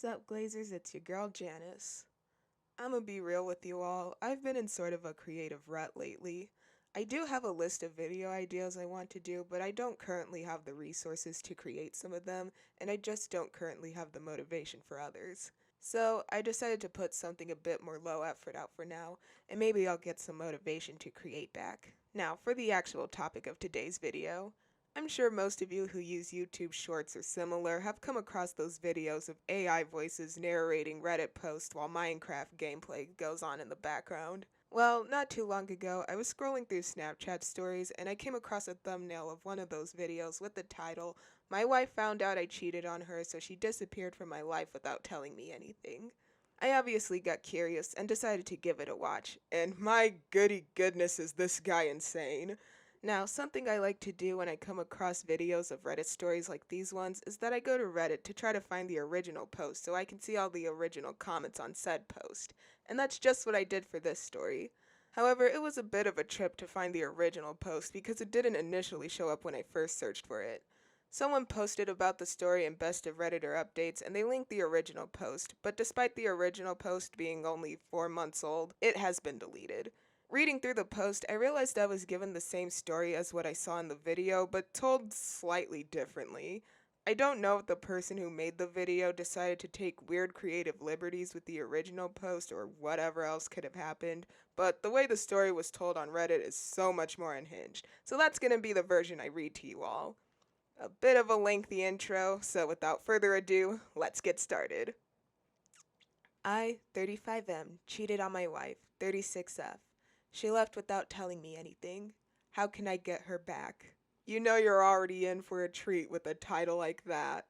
Sup, Glazers, it's your girl Janice. I'ma be real with you all, I've been in sort of a creative rut lately. I do have a list of video ideas I want to do, but I don't currently have the resources to create some of them, and I just don't currently have the motivation for others. So I decided to put something a bit more low effort out for now, and maybe I'll get some motivation to create back. Now, for the actual topic of today's video. I'm sure most of you who use YouTube Shorts or similar have come across those videos of AI voices narrating Reddit posts while Minecraft gameplay goes on in the background. Well, not too long ago, I was scrolling through Snapchat stories and I came across a thumbnail of one of those videos with the title, "My wife found out I cheated on her, so she disappeared from my life without telling me anything." I obviously got curious and decided to give it a watch, and my goody goodness is this guy insane. Now, something I like to do when I come across videos of Reddit stories like these ones is that I go to Reddit to try to find the original post so I can see all the original comments on said post. And that's just what I did for this story. However, it was a bit of a trip to find the original post because it didn't initially show up when I first searched for it. Someone posted about the story in Best of Redditor updates and they linked the original post, but despite the original post being only 4 months old, it has been deleted. Reading through the post, I realized I was given the same story as what I saw in the video, but told slightly differently. I don't know if the person who made the video decided to take weird creative liberties with the original post or whatever else could have happened, but the way the story was told on Reddit is so much more unhinged, so that's gonna be the version I read to you all. A bit of a lengthy intro, so without further ado, let's get started. I, 35M, cheated on my wife, 36F. She left without telling me anything. How can I get her back? You know you're already in for a treat with a title like that.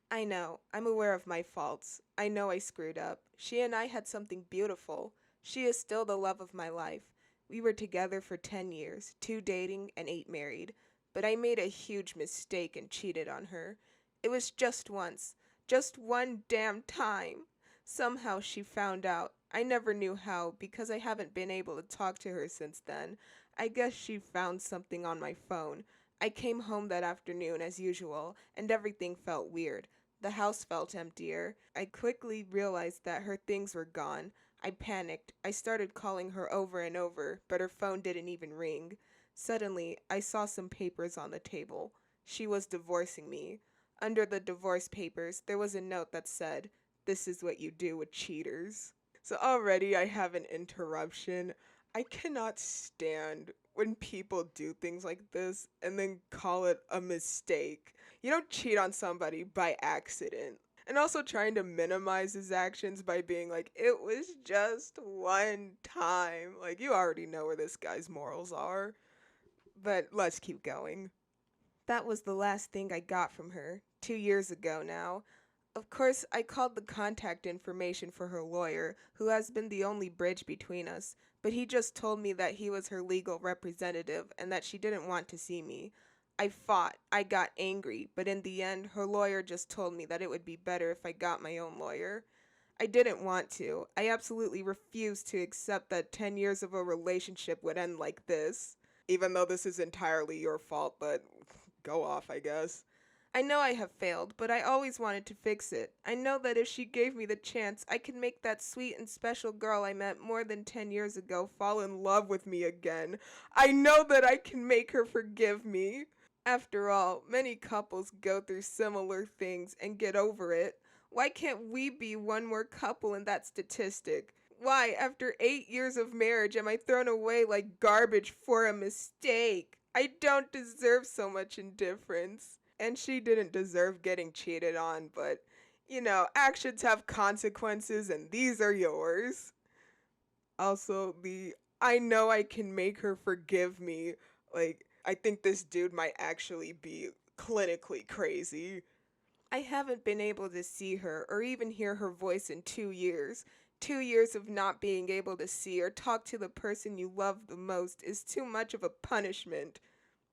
I know, I'm aware of my faults. I know I screwed up. She and I had something beautiful. She is still the love of my life. We were together for 10 years, 2 dating and 8 married. But I made a huge mistake and cheated on her. It was just once. Just one damn time. Somehow she found out. I never knew how because I haven't been able to talk to her since then. I guess she found something on my phone. I came home that afternoon as usual, and everything felt weird. The house felt emptier. I quickly realized that her things were gone. I panicked. I started calling her over and over, but her phone didn't even ring. Suddenly, I saw some papers on the table. She was divorcing me. Under the divorce papers, there was a note that said, "This is what you do with cheaters." So already I have an interruption. I cannot stand when people do things like this and then call it a mistake. You don't cheat on somebody by accident. And also trying to minimize his actions by being like, it was just one time. Like, you already know where this guy's morals are. But let's keep going. That was the last thing I got from her, 2 years ago now. Of course, I called the contact information for her lawyer, who has been the only bridge between us, but he just told me that he was her legal representative and that she didn't want to see me. I fought, I got angry, but in the end, her lawyer just told me that it would be better if I got my own lawyer. I didn't want to. I absolutely refused to accept that 10 years of a relationship would end like this. Even though this is entirely your fault, but go off, I guess. I know I have failed, but I always wanted to fix it. I know that if she gave me the chance, I could make that sweet and special girl I met more than 10 years ago fall in love with me again. I know that I can make her forgive me. After all, many couples go through similar things and get over it. Why can't we be one more couple in that statistic? Why, after 8 years of marriage, am I thrown away like garbage for a mistake? I don't deserve so much indifference. And she didn't deserve getting cheated on, but, actions have consequences and these are yours. Also, I know I can make her forgive me. Like, I think this dude might actually be clinically crazy. I haven't been able to see her or even hear her voice in 2 years. 2 years of not being able to see or talk to the person you love the most is too much of a punishment.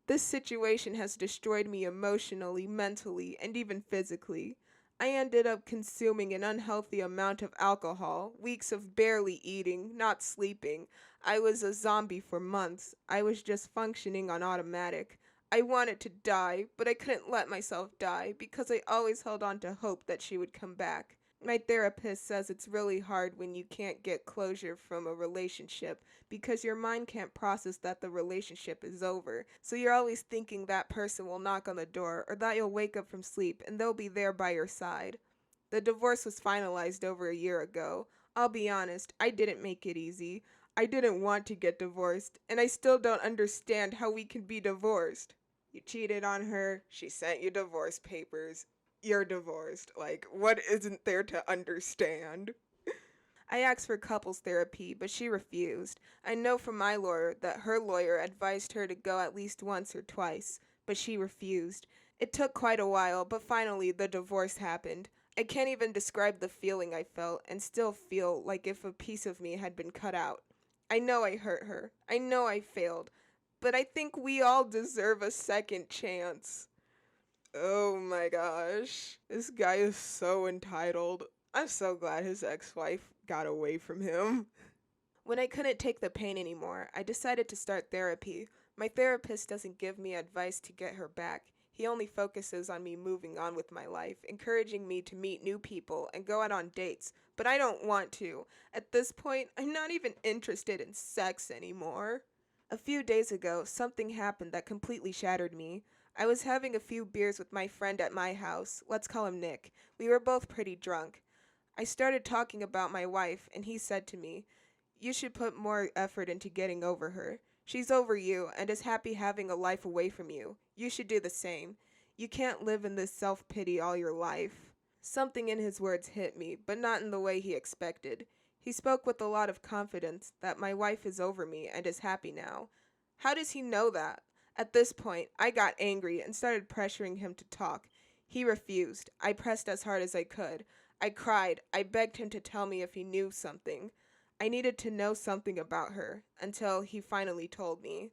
This situation has destroyed me emotionally, mentally, and even physically. I ended up consuming an unhealthy amount of alcohol, weeks of barely eating, not sleeping. I was a zombie for months. I was just functioning on automatic. I wanted to die, but I couldn't let myself die because I always held on to hope that she would come back. My therapist says it's really hard when you can't get closure from a relationship because your mind can't process that the relationship is over. So you're always thinking that person will knock on the door or that you'll wake up from sleep and they'll be there by your side. The divorce was finalized over a year ago. I'll be honest, I didn't make it easy. I didn't want to get divorced, and I still don't understand how we can be divorced. You cheated on her, she sent you divorce papers, you're divorced. Like, what isn't there to understand? I asked for couples therapy, but she refused. I know from my lawyer that her lawyer advised her to go at least once or twice, but she refused. It took quite a while, but finally the divorce happened. I can't even describe the feeling I felt and still feel like if a piece of me had been cut out. I know I hurt her. I know I failed. But I think we all deserve a second chance. Oh my gosh. This guy is so entitled. I'm so glad his ex wife got away from him. When I couldn't take the pain anymore, I decided to start therapy. My therapist doesn't give me advice to get her back. He only focuses on me moving on with my life, encouraging me to meet new people and go out on dates. But I don't want to. At this point, I'm not even interested in sex anymore. A few days ago, something happened that completely shattered me. I was having a few beers with my friend at my house. Let's call him Nick. We were both pretty drunk. I started talking about my wife, and he said to me, "You should put more effort into getting over her. She's over you and is happy having a life away from you. You should do the same. You can't live in this self-pity all your life." Something in his words hit me, but not in the way he expected. He spoke with a lot of confidence that my wife is over me and is happy now. How does he know that? At this point, I got angry and started pressuring him to talk. He refused. I pressed as hard as I could. I cried. I begged him to tell me if he knew something. I needed to know something about her, until he finally told me.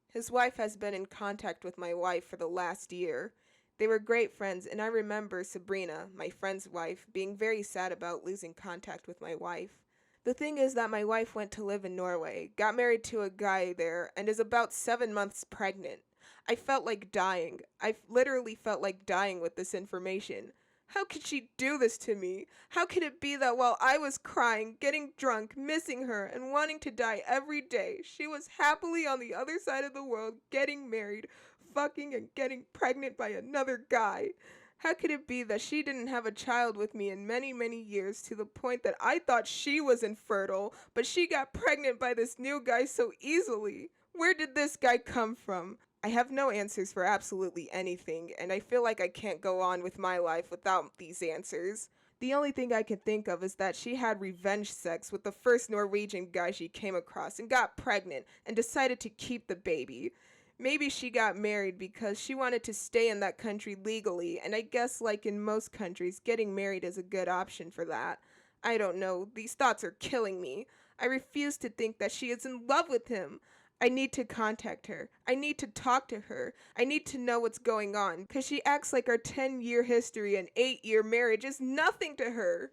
His wife has been in contact with my wife for the last year. They were great friends, and I remember Sabrina, my friend's wife, being very sad about losing contact with my wife. The thing is that my wife went to live in Norway, got married to a guy there, and is about 7 months pregnant. I felt like dying. I literally felt like dying with this information. How could she do this to me? How could it be that while I was crying, getting drunk, missing her, and wanting to die every day, she was happily on the other side of the world, getting married, fucking, and getting pregnant by another guy? How could it be that she didn't have a child with me in many, many years to the point that I thought she was infertile, but she got pregnant by this new guy so easily? Where did this guy come from? I have no answers for absolutely anything, and I feel like I can't go on with my life without these answers. The only thing I can think of is that she had revenge sex with the first Norwegian guy she came across and got pregnant and decided to keep the baby. Maybe she got married because she wanted to stay in that country legally, and I guess, like in most countries, getting married is a good option for that. I don't know, these thoughts are killing me. I refuse to think that she is in love with him. I need to contact her. I need to talk to her. I need to know what's going on, because she acts like our 10-year history and 8-year marriage is nothing to her.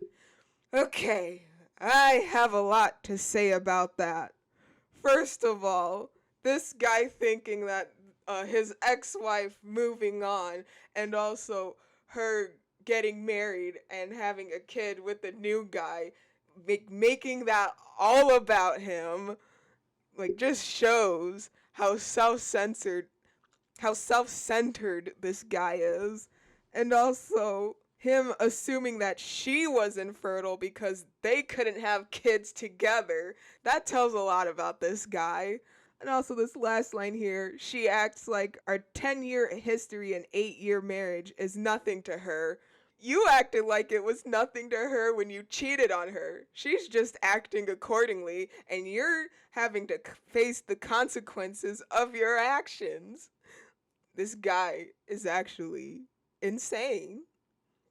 Okay, I have a lot to say about that. First of all, this guy thinking that his ex-wife moving on and also her getting married and having a kid with the new guy, making that all about him, like, just shows how self-centered this guy is. And also him assuming that she was infertile because they couldn't have kids together. That tells a lot about this guy. And also this last line here, she acts like our 10-year history and 8-year marriage is nothing to her. You acted like it was nothing to her when you cheated on her. She's just acting accordingly, and you're having to face the consequences of your actions. This guy is actually insane.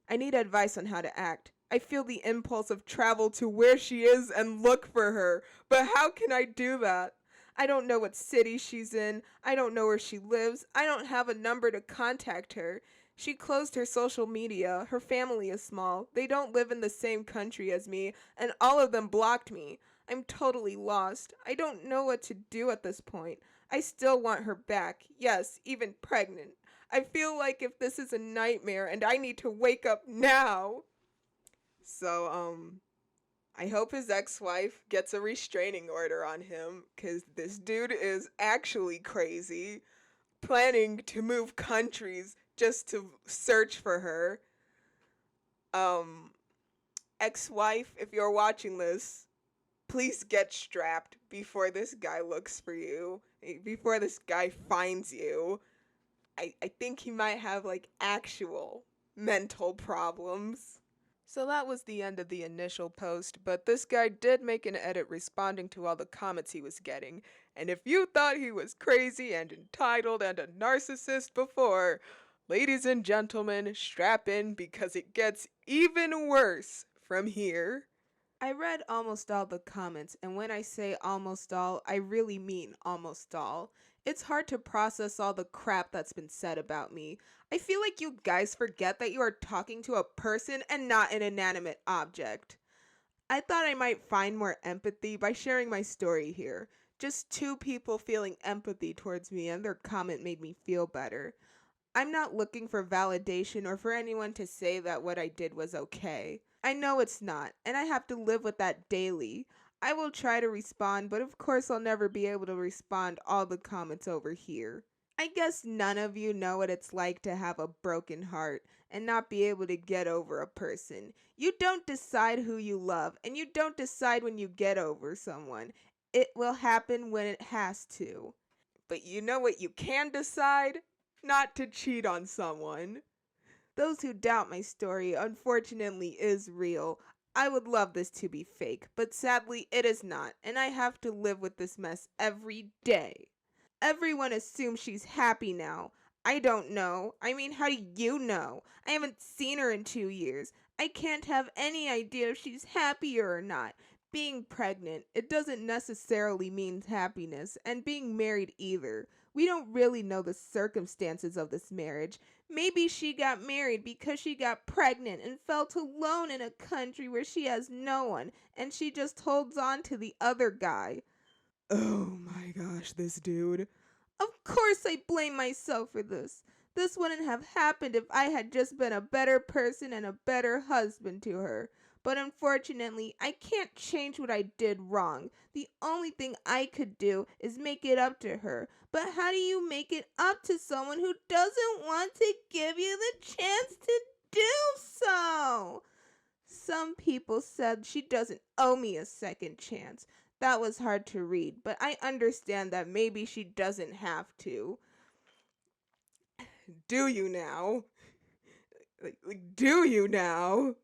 I need advice on how to act. I feel the impulse of travel to where she is and look for her, but how can I do that? I don't know what city she's in. I don't know where she lives. I don't have a number to contact her. She closed her social media. Her family is small. They don't live in the same country as me, and all of them blocked me. I'm totally lost. I don't know what to do at this point. I still want her back. Yes, even pregnant. I feel like if this is a nightmare and I need to wake up now. So, I hope his ex-wife gets a restraining order on him, cause this dude is actually crazy, planning to move countries just to search for her. Um, Ex-wife, if you're watching this, please get strapped before this guy looks for you, before this guy finds you. I think he might have like actual mental problems. So that was the end of the initial post, but this guy did make an edit responding to all the comments he was getting. And if you thought he was crazy and entitled and a narcissist before, ladies and gentlemen, strap in because it gets even worse from here. I read almost all the comments, and when I say almost all, I really mean almost all. It's hard to process all the crap that's been said about me. I feel like you guys forget that you are talking to a person and not an inanimate object. I thought I might find more empathy by sharing my story here. Just two people feeling empathy towards me, and their comment made me feel better. I'm not looking for validation or for anyone to say that what I did was okay. I know it's not, and I have to live with that daily. I will try to respond, but of course I'll never be able to respond all the comments over here. I guess none of you know what it's like to have a broken heart and not be able to get over a person. You don't decide who you love, and you don't decide when you get over someone. It will happen when it has to. But you know what you can decide? Not to cheat on someone. Those who doubt my story unfortunately is real. I would love this to be fake, but sadly it is not, and I have to live with this mess every day. Everyone assumes she's happy now. I don't know. I mean, how do you know? I haven't seen her in 2 years. I can't have any idea if she's happier or not. Being pregnant, it doesn't necessarily mean happiness, and being married either. We don't really know the circumstances of this marriage. Maybe she got married because she got pregnant and felt alone in a country where she has no one, and she just holds on to the other guy. Oh my gosh, this dude. Of course I blame myself for this. This wouldn't have happened if I had just been a better person and a better husband to her. But unfortunately, I can't change what I did wrong. The only thing I could do is make it up to her. But how do you make it up to someone who doesn't want to give you the chance to do so? Some people said she doesn't owe me a second chance. That was hard to read, but I understand that maybe she doesn't have to. Do you now? Do you now?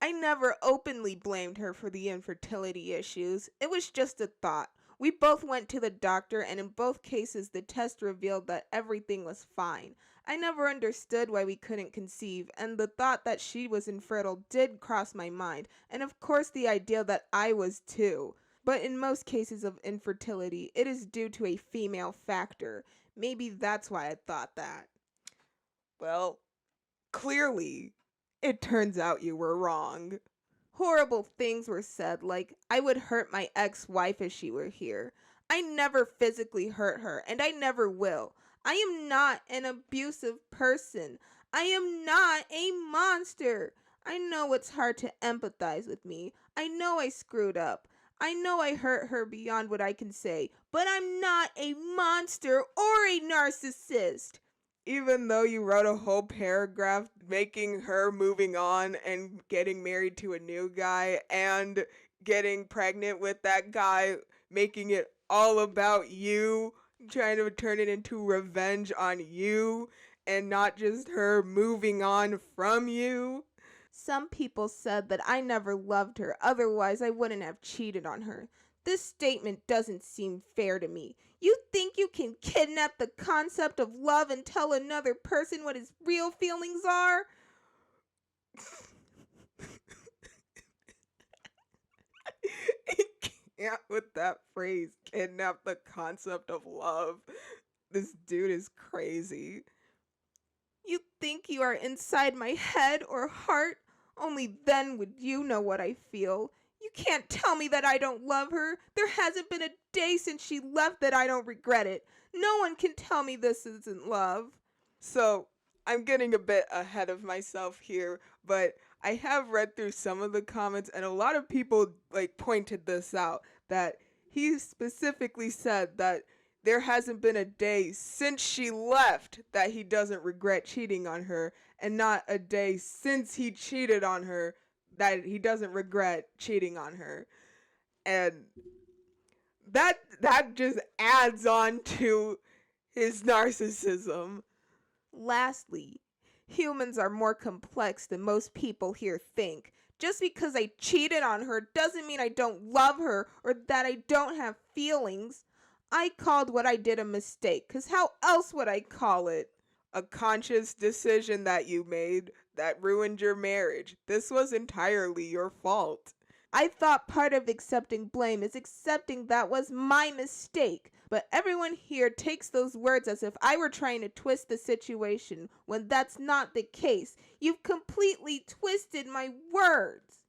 I never openly blamed her for the infertility issues. It was just a thought. We both went to the doctor, and in both cases, the test revealed that everything was fine. I never understood why we couldn't conceive, and the thought that she was infertile did cross my mind, and of course, the idea that I was too. But in most cases of infertility, it is due to a female factor. Maybe that's why I thought that. Well, clearly, it turns out you were wrong. Horrible things were said, like I would hurt my ex-wife if she were here. I never physically hurt her, and I never will. I am not an abusive person. I am not a monster. I know it's hard to empathize with me. I know I screwed up. I know I hurt her beyond what I can say, but I'm not a monster or a narcissist. Even though you wrote a whole paragraph making her moving on and getting married to a new guy and getting pregnant with that guy, making it all about you, trying to turn it into revenge on you and not just her moving on from you. Some people said that I never loved her, otherwise I wouldn't have cheated on her. This statement doesn't seem fair to me. You think you can kidnap the concept of love and tell another person what his real feelings are? Can't with that phrase, kidnap the concept of love. This dude is crazy. You think you are inside my head or heart? Only then would you know what I feel. You can't tell me that I don't love her. There hasn't been a day since she left that I don't regret it. No one can tell me this isn't love. So, I'm getting a bit ahead of myself here, but I have read through some of the comments, and a lot of people like pointed this out that he specifically said that there hasn't been a day since she left that he doesn't regret cheating on her, and not a day since he cheated on her that he doesn't regret cheating on her. And that just adds on to his narcissism. Lastly, humans are more complex than most people here think. Just because I cheated on her doesn't mean I don't love her or that I don't have feelings. I called what I did a mistake, because how else would I call it? A conscious decision that you made that ruined your marriage. This was entirely your fault. I thought part of accepting blame is accepting that was my mistake, but everyone here takes those words as if I were trying to twist the situation when that's not the case. You've completely twisted my words.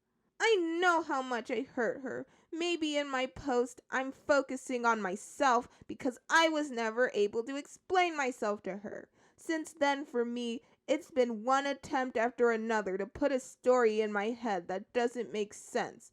I know how much I hurt her. Maybe in my post I'm focusing on myself because I was never able to explain myself to her. Since then, for me, it's been one attempt after another to put a story in my head that doesn't make sense.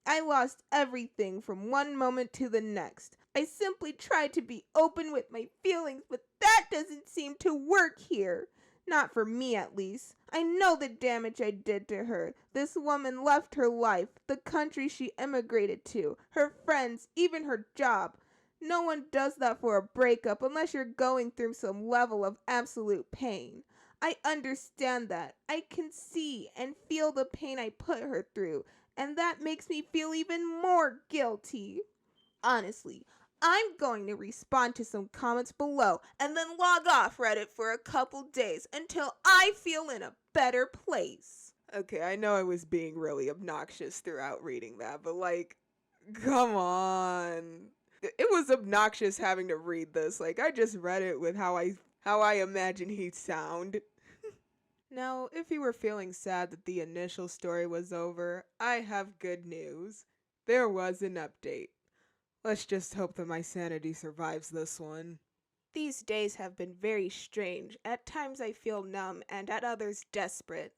I lost everything from one moment to the next. I simply tried to be open with my feelings, but that doesn't seem to work here. Not for me, at least. I know the damage I did to her. This woman left her life, the country she immigrated to, her friends, even her job. No one does that for a breakup unless you're going through some level of absolute pain. I understand that. I can see and feel the pain I put her through, and that makes me feel even more guilty. Honestly, I'm going to respond to some comments below and then log off Reddit for a couple days until I feel in a better place. Okay, I know I was being really obnoxious throughout reading that, but like, come on. It was obnoxious having to read this. Like, I just read it with how I imagine he'd sound. Now, if you were feeling sad that the initial story was over, I have good news. There was an update. Let's just hope that my sanity survives this one. These days have been very strange. At times I feel numb and at others desperate.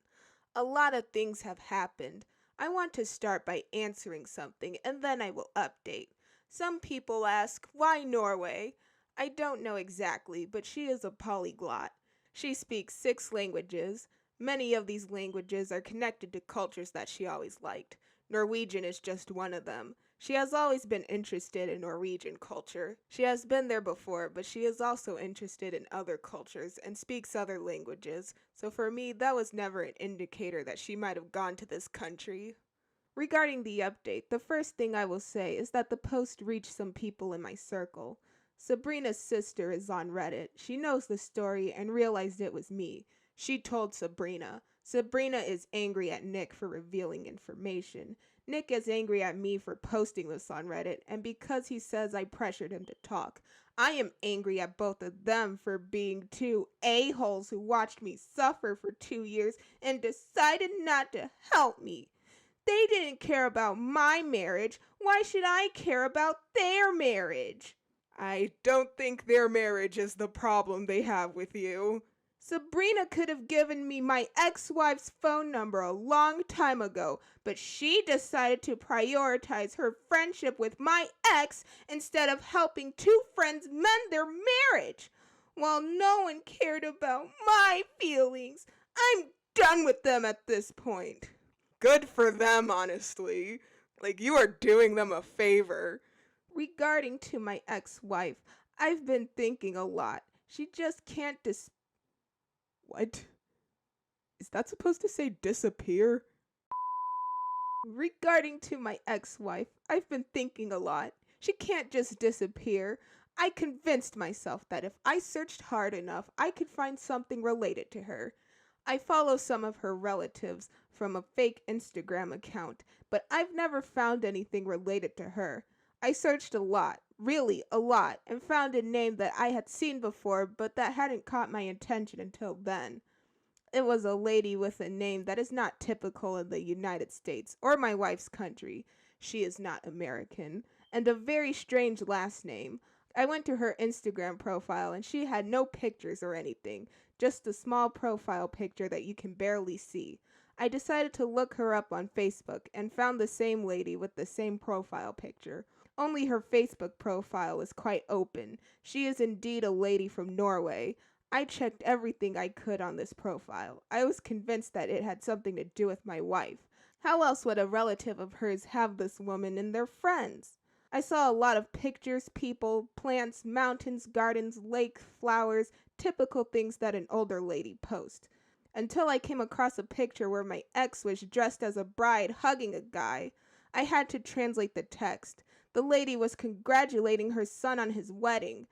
A lot of things have happened. I want to start by answering something and then I will update. Some people ask, why Norway? I don't know exactly, but she is a polyglot. She speaks 6 languages. Many of these languages are connected to cultures that she always liked. Norwegian is just one of them. She has always been interested in Norwegian culture. She has been there before, but she is also interested in other cultures and speaks other languages. So for me, that was never an indicator that she might have gone to this country. Regarding the update, the first thing I will say is that the post reached some people in my circle. Sabrina's sister is on Reddit. She knows the story and realized it was me. She told Sabrina. Sabrina is angry at Nick for revealing information. Nick is angry at me for posting this on Reddit, and because he says I pressured him to talk. I am angry at both of them for being 2 a-holes who watched me suffer for 2 years and decided not to help me. They didn't care about my marriage. Why should I care about their marriage? I don't think their marriage is the problem they have with you. Sabrina could have given me my ex-wife's phone number a long time ago, but she decided to prioritize her friendship with my ex instead of helping 2 friends mend their marriage. While no one cared about my feelings, I'm done with them at this point. Good for them, honestly. Like, you are doing them a favor. Regarding to my ex-wife, I've been thinking a lot. She just can't What? Is that supposed to say disappear? Regarding to my ex-wife, I've been thinking a lot. She can't just disappear. I convinced myself that if I searched hard enough, I could find something related to her. I follow some of her relatives from a fake Instagram account, but I've never found anything related to her. I searched a lot, really a lot, and found a name that I had seen before, but that hadn't caught my attention until then. It was a lady with a name that is not typical in the United States or my wife's country. She is not American, and a very strange last name. I went to her Instagram profile and she had no pictures or anything, just a small profile picture that you can barely see. I decided to look her up on Facebook and found the same lady with the same profile picture. Only her Facebook profile is quite open. She is indeed a lady from Norway. I checked everything I could on this profile. I was convinced that it had something to do with my wife. How else would a relative of hers have this woman in their friends? I saw a lot of pictures, people, plants, mountains, gardens, lake, flowers, typical things that an older lady posts. Until I came across a picture where my ex was dressed as a bride hugging a guy. I had to translate the text. The lady was congratulating her son on his wedding.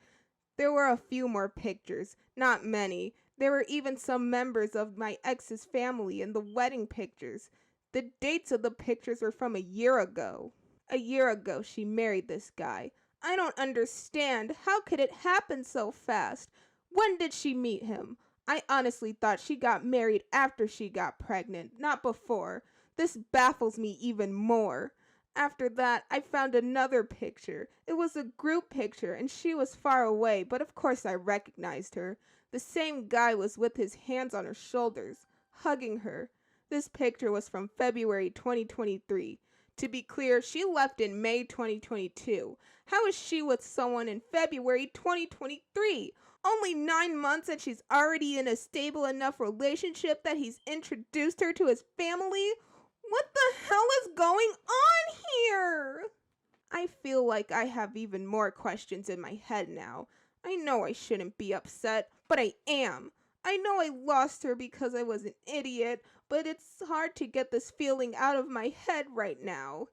There were a few more pictures, not many. There were even some members of my ex's family in the wedding pictures. The dates of the pictures were from a year ago. A year ago she married this guy. I don't understand. How could it happen so fast? When did she meet him? I honestly thought she got married after she got pregnant, not before. This baffles me even more. After that, I found another picture. It was a group picture, and she was far away, but of course I recognized her. The same guy was with his hands on her shoulders, hugging her. This picture was from February 2023. To be clear, she left in May 2022. How is she with someone in February 2023? Only 9 months and she's already in a stable enough relationship that he's introduced her to his family? What the hell is going on here? I feel like I have even more questions in my head now. I know I shouldn't be upset, but I am. I know I lost her because I was an idiot, but it's hard to get this feeling out of my head right now.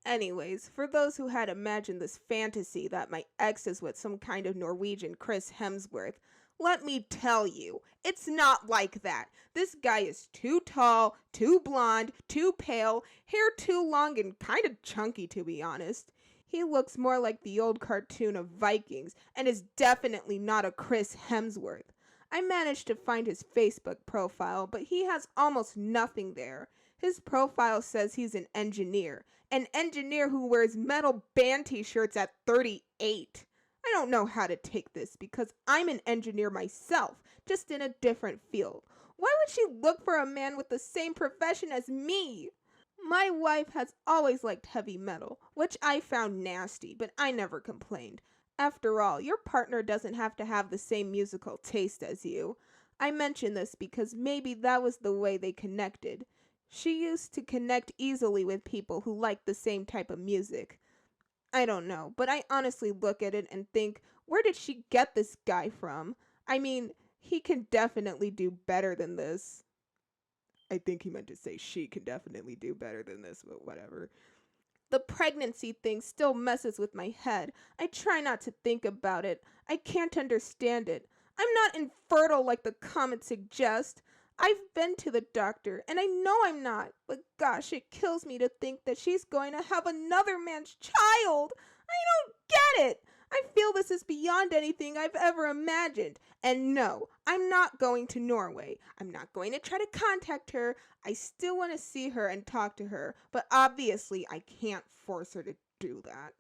Anyways, for those who had imagined this fantasy that my ex is with some kind of Norwegian Chris Hemsworth, let me tell you, it's not like that. This guy is too tall, too blonde, too pale, hair too long and kind of chunky to be honest. He looks more like the old cartoon of Vikings and is definitely not a Chris Hemsworth. I managed to find his Facebook profile, but he has almost nothing there. His profile says he's an engineer who wears metal band t-shirts at 38. I don't know how to take this because I'm an engineer myself, just in a different field. Why would she look for a man with the same profession as me? My wife has always liked heavy metal, which I found nasty, but I never complained. After all, your partner doesn't have to have the same musical taste as you. I mention this because maybe that was the way they connected. She used to connect easily with people who liked the same type of music. I don't know, but I honestly look at it and think, where did she get this guy from? I mean, he can definitely do better than this. I think he meant to say she can definitely do better than this, but whatever. The pregnancy thing still messes with my head. I try not to think about it. I can't understand it. I'm not infertile like the comments suggest. I've been to the doctor, and I know I'm not, but gosh, it kills me to think that she's going to have another man's child. I don't get it. I feel this is beyond anything I've ever imagined. And no, I'm not going to Norway. I'm not going to try to contact her. I still want to see her and talk to her, but obviously I can't force her to do that.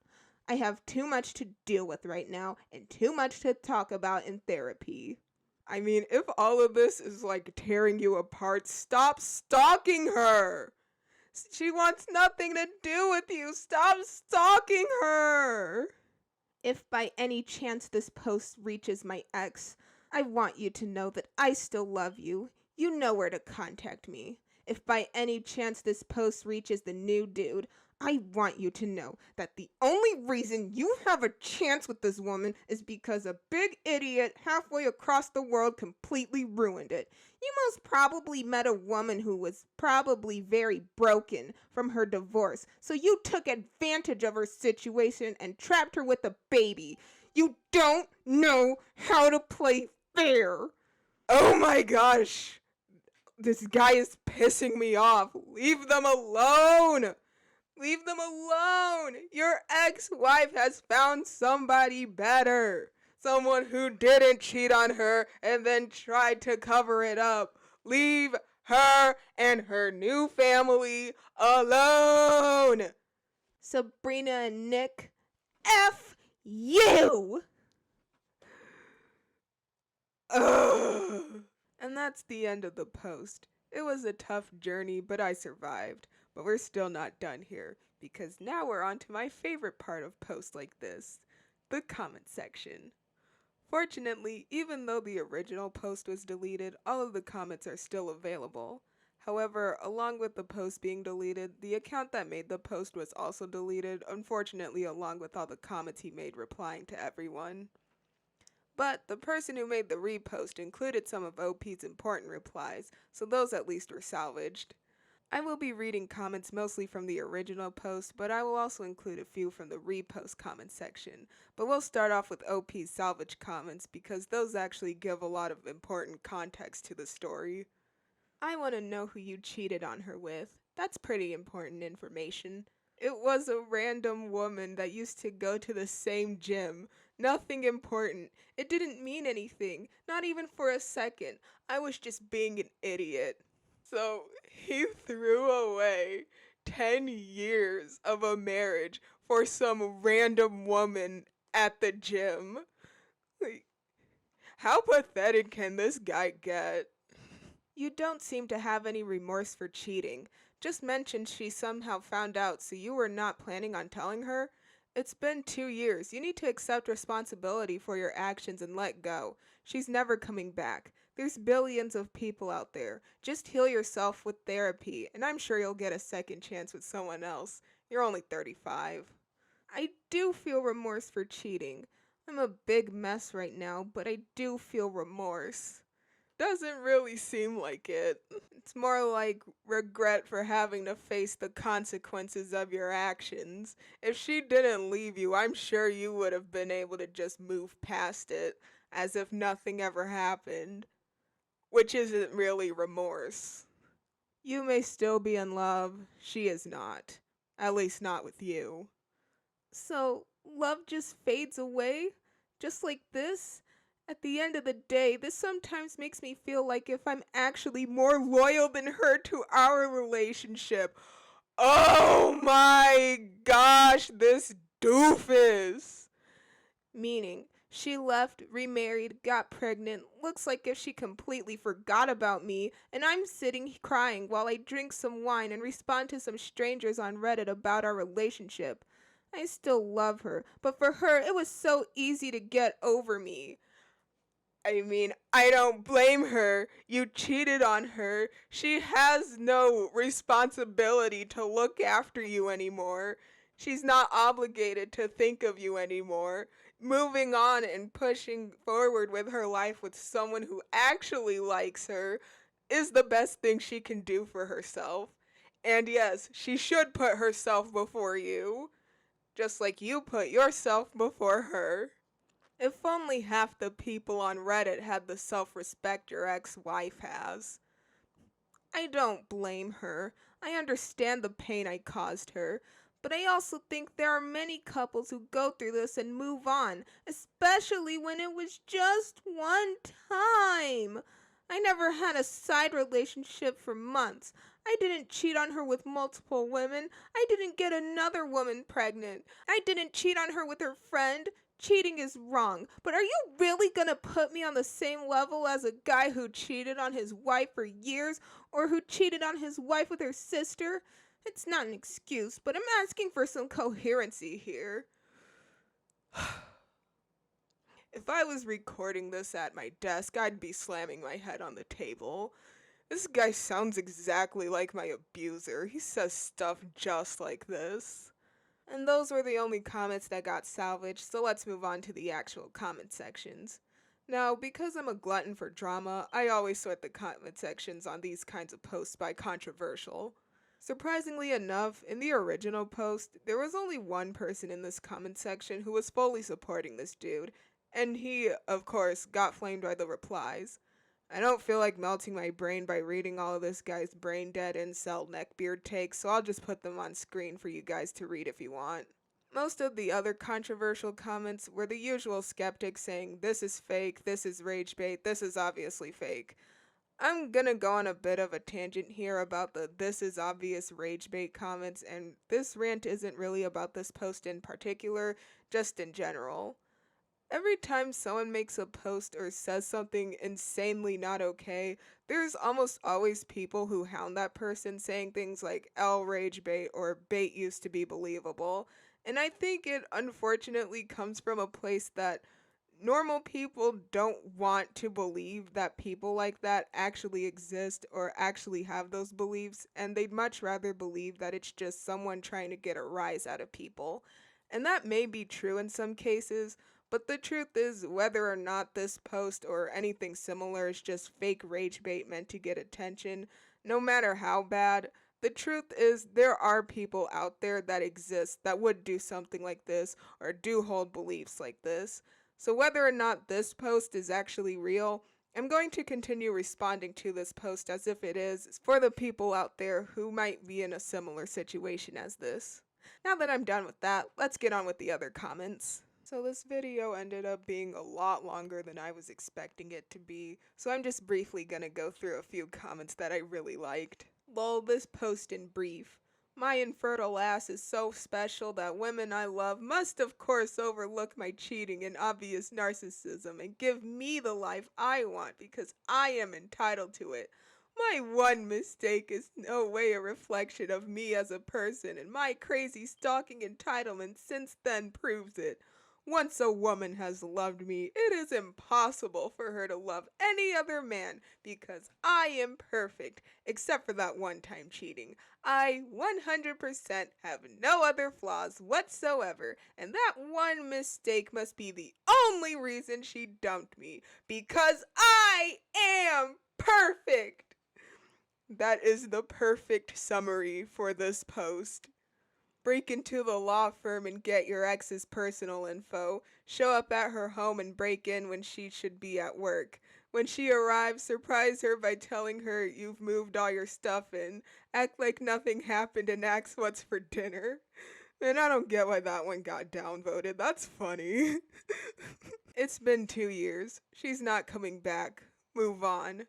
I have too much to deal with right now and too much to talk about in therapy. I mean, if all of this is like tearing you apart, stop stalking her. She wants nothing to do with you. Stop stalking her. If by any chance this post reaches my ex, I want you to know that I still love you. You know where to contact me. If by any chance this post reaches the new dude, I want you to know that the only reason you have a chance with this woman is because a big idiot halfway across the world completely ruined it. You most probably met a woman who was probably very broken from her divorce, so you took advantage of her situation and trapped her with a baby. You don't know how to play fair. Oh my gosh. This guy is pissing me off. Leave them alone. Leave them alone! Your ex-wife has found somebody better. Someone who didn't cheat on her and then tried to cover it up. Leave her and her new family alone! Sabrina and Nick, F you! Ugh. And that's the end of the post. It was a tough journey, but I survived. But we're still not done here, because now we're on to my favorite part of posts like this, the comment section. Fortunately, even though the original post was deleted, all of the comments are still available. However, along with the post being deleted, the account that made the post was also deleted, unfortunately, along with all the comments he made replying to everyone. But the person who made the repost included some of OP's important replies, so those at least were salvaged. I will be reading comments mostly from the original post, but I will also include a few from the repost comment section. But we'll start off with OP's salvage comments because those actually give a lot of important context to the story. I want to know who you cheated on her with. That's pretty important information. It was a random woman that used to go to the same gym. Nothing important. It didn't mean anything, not even for a second. I was just being an idiot. So he threw away 10 years of a marriage for some random woman at the gym. Like, how pathetic can this guy get? You don't seem to have any remorse for cheating. Just mentioned she somehow found out, so you were not planning on telling her? It's been 2 years. You need to accept responsibility for your actions and let go. She's never coming back. There's billions of people out there. Just heal yourself with therapy, and I'm sure you'll get a second chance with someone else. You're only 35. I do feel remorse for cheating. I'm a big mess right now, but I do feel remorse. Doesn't really seem like it. It's more like regret for having to face the consequences of your actions. If she didn't leave you, I'm sure you would have been able to just move past it as if nothing ever happened, which isn't really remorse. You may still be in love, she is not. At least not with you. So, love just fades away? Just like this? At the end of the day, this sometimes makes me feel like if I'm actually more loyal than her to our relationship. Oh my gosh, this doofus! Meaning, she left, remarried, got pregnant, looks like if she completely forgot about me, and I'm sitting crying while I drink some wine and respond to some strangers on Reddit about our relationship. I still love her, but for her, it was so easy to get over me. I mean, I don't blame her. You cheated on her. She has no responsibility to look after you anymore. She's not obligated to think of you anymore. Moving on and pushing forward with her life with someone who actually likes her is the best thing she can do for herself. And yes, she should put herself before you, just like you put yourself before her. If only half the people on Reddit had the self respect your ex wife has. I don't blame her. I understand the pain I caused her. But I also think there are many couples who go through this and move on, especially when it was just one time. I never had a side relationship for months. I didn't cheat on her with multiple women. I didn't get another woman pregnant. I didn't cheat on her with her friend. Cheating is wrong, but are you really gonna put me on the same level as a guy who cheated on his wife for years or who cheated on his wife with her sister? It's not an excuse, but I'm asking for some coherency here. If I was recording this at my desk, I'd be slamming my head on the table. This guy sounds exactly like my abuser. He says stuff just like this. And those were the only comments that got salvaged, so let's move on to the actual comment sections. Now, because I'm a glutton for drama, I always sort the comment sections on these kinds of posts by controversial. Surprisingly enough, in the original post, there was only one person in this comment section who was fully supporting this dude, and he, of course, got flamed by the replies. I don't feel like melting my brain by reading all of this guy's brain dead incel neckbeard takes, so I'll just put them on screen for you guys to read if you want. Most of the other controversial comments were the usual skeptics saying, this is fake, this is rage bait, this is obviously fake. I'm gonna go on a bit of a tangent here about the this is obvious rage bait comments, and this rant isn't really about this post in particular, just in general. Every time someone makes a post or says something insanely not okay, there's almost always people who hound that person saying things like L rage bait or bait used to be believable. And I think it unfortunately comes from a place that normal people don't want to believe that people like that actually exist or actually have those beliefs, and they'd much rather believe that it's just someone trying to get a rise out of people. And that may be true in some cases, but the truth is, whether or not this post or anything similar is just fake rage bait meant to get attention, no matter how bad, the truth is there are people out there that exist that would do something like this or do hold beliefs like this. So whether or not this post is actually real, I'm going to continue responding to this post as if it is for the people out there who might be in a similar situation as this. Now that I'm done with that, let's get on with the other comments. So this video ended up being a lot longer than I was expecting it to be, so I'm just briefly gonna go through a few comments that I really liked. Lol, this post in brief. My infertile ass is so special that women I love must of course overlook my cheating and obvious narcissism and give me the life I want because I am entitled to it. My one mistake is no way a reflection of me as a person, and my crazy stalking entitlement since then proves it. Once a woman has loved me, it is impossible for her to love any other man because I am perfect, except for that one time cheating. I 100% have no other flaws whatsoever, and that one mistake must be the only reason she dumped me, because I am perfect! That is the perfect summary for this post. Break into the law firm and get your ex's personal info. Show up at her home and break in when she should be at work. When she arrives, surprise her by telling her you've moved all your stuff in. Act like nothing happened and ask what's for dinner. Man, I don't get why that one got downvoted. That's funny. It's been 2 years. She's not coming back. Move on.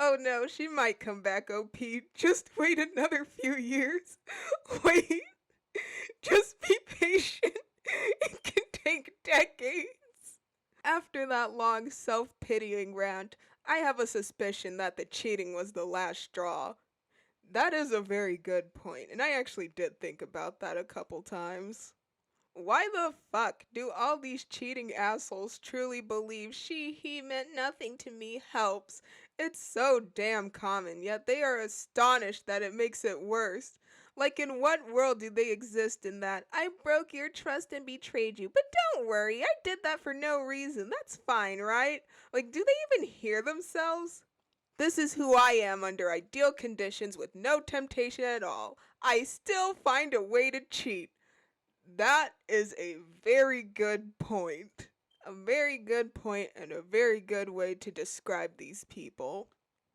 Oh no, she might come back, OP. Just wait another few years. Wait. Just be patient. It can take decades. After that long self-pitying rant, I have a suspicion that the cheating was the last straw. That is a very good point, and I actually did think about that a couple times. Why the fuck do all these cheating assholes truly believe he meant nothing to me helps? It's so damn common, yet they are astonished that it makes it worse. Like, in what world do they exist in that I broke your trust and betrayed you, but don't worry, I did that for no reason, that's fine, right? Like, do they even hear themselves? This is who I am under ideal conditions with no temptation at all. I still find a way to cheat. That is a very good point. A very good point and a very good way to describe these people.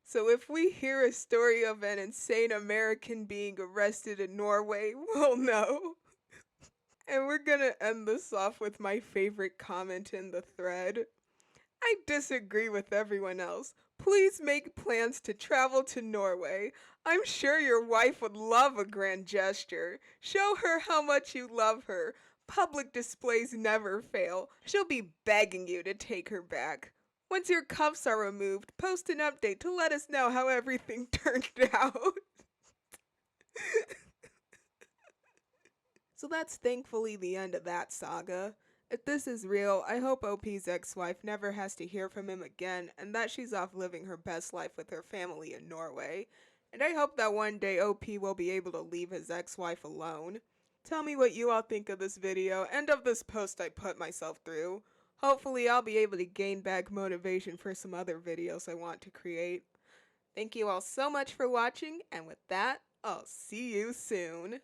So if we hear a story of an insane American being arrested in Norway, we'll know. And we're gonna end this off with my favorite comment in the thread. I disagree with everyone else. Please make plans to travel to Norway. I'm sure your wife would love a grand gesture. Show her how much you love her. Public displays never fail. She'll be begging you to take her back. Once your cuffs are removed, post an update to let us know how everything turned out. So that's thankfully the end of that saga. If this is real, I hope OP's ex-wife never has to hear from him again and that she's off living her best life with her family in Norway. And I hope that one day OP will be able to leave his ex-wife alone. Tell me what you all think of this video and of this post I put myself through. Hopefully I'll be able to gain back motivation for some other videos I want to create. Thank you all so much for watching, and with that, I'll see you soon.